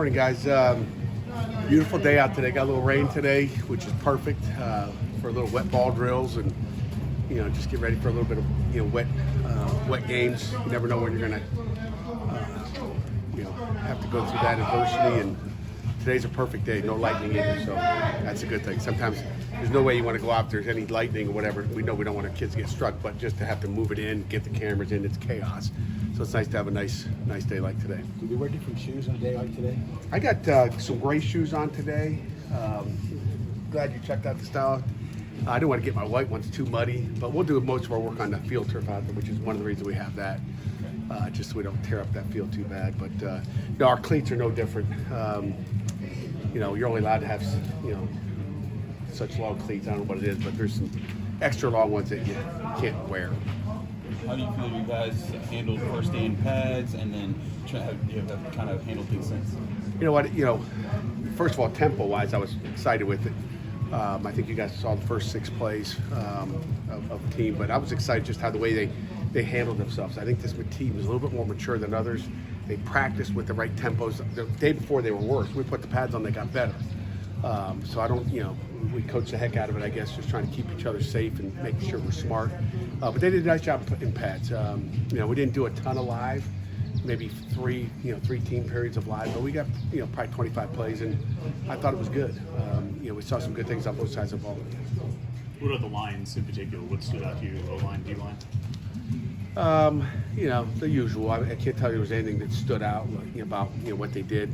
Morning, guys. Beautiful day out today. Got a little rain today, which is perfect for a little wet ball drills and just get ready for a little bit of wet games. You never know when you're gonna have to go through that adversity. And today's a perfect day. No lightning either, so that's a good thing. Sometimes there's no way you want to go out if there's any lightning or whatever. We know we don't want our kids to get struck, but just to have to move it in, get the cameras in, it's chaos. So it's nice to have a nice day like today. Do you wear different shoes on a day like today? I got some gray shoes on today. Glad you checked out the style. I didn't want to get my white ones too muddy, but we'll do most of our work on the field turf out there, which is one of the reasons we have that, just so we don't tear up that field too bad. But our cleats are no different. You're only allowed to have such long cleats. I don't know what it is, but there's some extra long ones that you can't wear. How do you feel you guys handled first day in pads, and then have kind of handled things since? You know what? First of all, tempo-wise, I was excited with it. I think you guys saw the first 6 plays of the team, but I was excited just how the way they handled themselves. I think this team is a little bit more mature than others. They practiced with the right tempos. The day before they were worse. We put the pads on, they got better. So I don't, we coached the heck out of it, I guess, just trying to keep each other safe and making sure we're smart. But they did a nice job in pads. We didn't do a ton of live, maybe three team periods of live, but we got, probably 25 plays, and I thought it was good. We saw some good things on both sides of the ball. What about the lines in particular? What stood out to you, O-line, D-line? The usual. I can't tell you there was anything that stood out about what they did.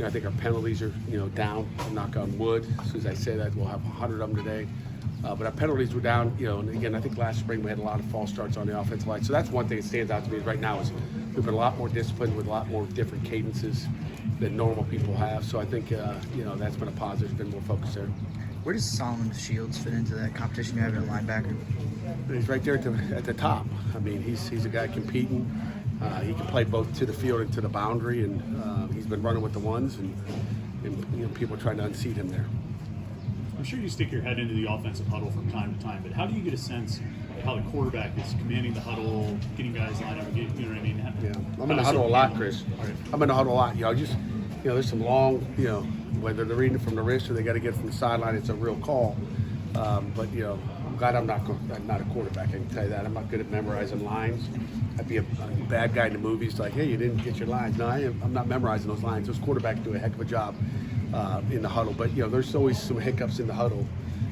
I think our penalties are down. Knock on wood. As soon as I say that, we'll have 100 of them today. But our penalties were down. And again, I think last spring we had a lot of false starts on the offensive line. So that's one thing that stands out to me right now is we've been a lot more disciplined with a lot more different cadences than normal people have. So I think that's been a positive. Been more focused there. Where does Solomon Shields fit into that competition you have at linebacker? He's right there at the top. I mean, he's a guy competing. He can play both to the field and to the boundary, and he's been running with the ones, and people are trying to unseat him there. I'm sure you stick your head into the offensive huddle from time to time, but how do you get a sense of how the quarterback is commanding the huddle, getting guys lined up, you know what I mean? Yeah, I'm in the huddle a lot, Chris. I'm in the huddle a lot. There's some long, whether they're reading it from the wrist or they got to get it from the sideline, it's a real call. But I'm glad I'm not a quarterback. I can tell you that. I'm not good at memorizing lines. I'd be a bad guy in the movies, like, hey, you didn't get your lines. No, I'm not memorizing those lines. Those quarterbacks do a heck of a job in the huddle. But there's always some hiccups in the huddle.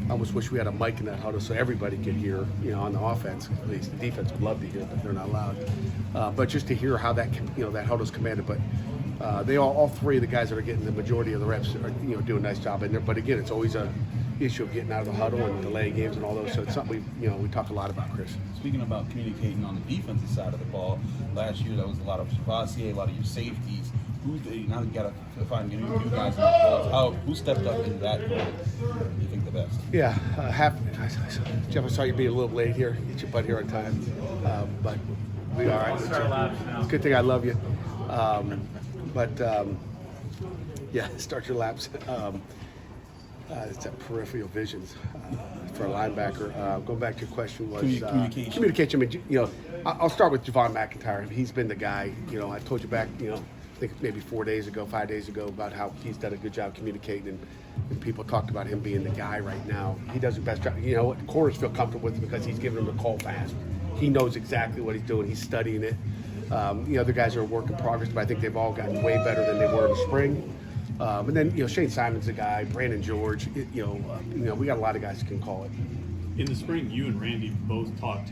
I almost wish we had a mic in that huddle so everybody could hear. On the offense, at least the defense would love to hear, but they're not allowed. But just to hear how that that huddle's commanded. But they all 3 of the guys that are getting the majority of the reps are doing a nice job in there. But again, it's always a issue of getting out of the huddle and delaying games and all those. So it's something we talk a lot about, Chris. Speaking about communicating on the defensive side of the ball, last year that was a lot of Savasier, a lot of your safeties. Now you got to find new guys in the balls. Who stepped up in that role? Do you think the best? Yeah, Jeff, I saw you being a little late here. Get your butt here on time, but we all right. It's a good thing I love you. Start your laps. It's that peripheral visions for a linebacker. Going back to your question was communication. I mean, I'll start with Javon McIntyre. He's been the guy. I told you back, I think maybe 5 days ago, about how he's done a good job communicating, and people talked about him being the guy right now. He does the best job. Corners feel comfortable with him because he's giving them the call fast. He knows exactly what he's doing. He's studying it. The other guys are a work in progress, but I think they've all gotten way better than they were in the spring. And then, Shane Simon's a guy, Brandon George, we got a lot of guys that can call it. In the spring, you and Randy both talked.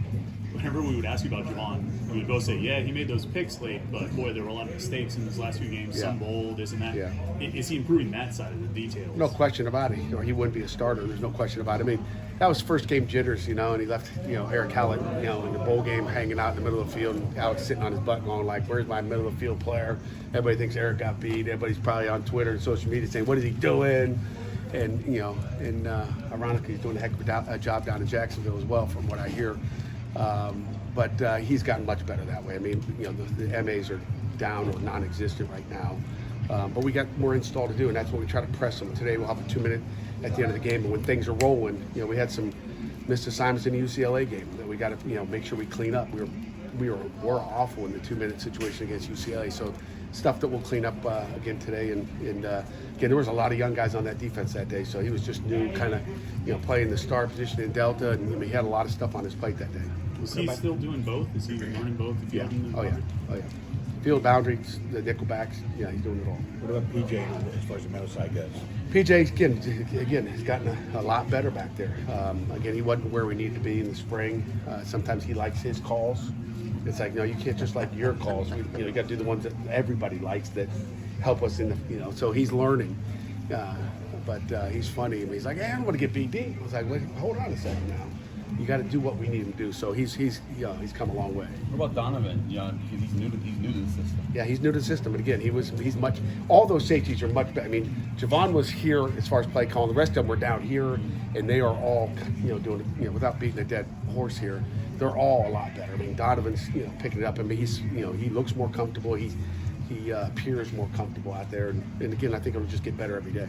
Whenever we would ask you about Javon, we would both say, yeah, he made those picks late, but boy, there were a lot of mistakes in his last few games, some bold, this and that. Yeah. Is he improving that side of the details? No question about it. He wouldn't be a starter. There's no question about it. I mean, that was first game jitters, and he left, Eric Hallett, in the bowl game hanging out in the middle of the field, and Alex sitting on his butt going like, where's my middle of the field player? Everybody thinks Eric got beat. Everybody's probably on Twitter and social media saying, what is he doing? And, ironically, he's doing a heck of a job down in Jacksonville as well, from what I hear. But he's gotten much better that way. I mean, the MAs are down or non-existent right now. But we got more install to do, and that's what we try to press them. Today we'll have a 2-minute at the end of the game, but when things are rolling, we had some missed assignments in the UCLA game that we got to make sure we clean up. We're awful in the 2-minute situation against UCLA, so stuff that we'll clean up again today. And again, there was a lot of young guys on that defense that day, so he was just new, kind of, playing the star position in Delta, and he had a lot of stuff on his plate that day. Was he still doing both? Is he learning both? The Yeah. field and the Oh yeah. boundary? Oh yeah. Field boundaries, the nickel backs. Yeah, he's doing it all. What about PJ as far as the mental side goes? PJ again has gotten a lot better back there. Again, he wasn't where we needed to be in the spring. Sometimes he likes his calls. It's like, no, you can't just like your calls. You got to do the ones that everybody likes that help us in the. So he's learning, but he's funny. I mean, he's like, hey, I don't want to get BD. I was like, wait, hold on a second now. You got to do what we need him to do. So he's come a long way. What about Donovan? Because he's new to the system. Yeah, he's new to the system, and again, he's much. All those safeties are much better. I mean, Javon was here as far as play calling. The rest of them were down here, and they are all doing it. Without beating a dead horse here, they're all a lot better. I mean, Donovan's picking it up. I mean, he's he looks more comfortable. He appears more comfortable out there, and again, I think it'll just get better every day.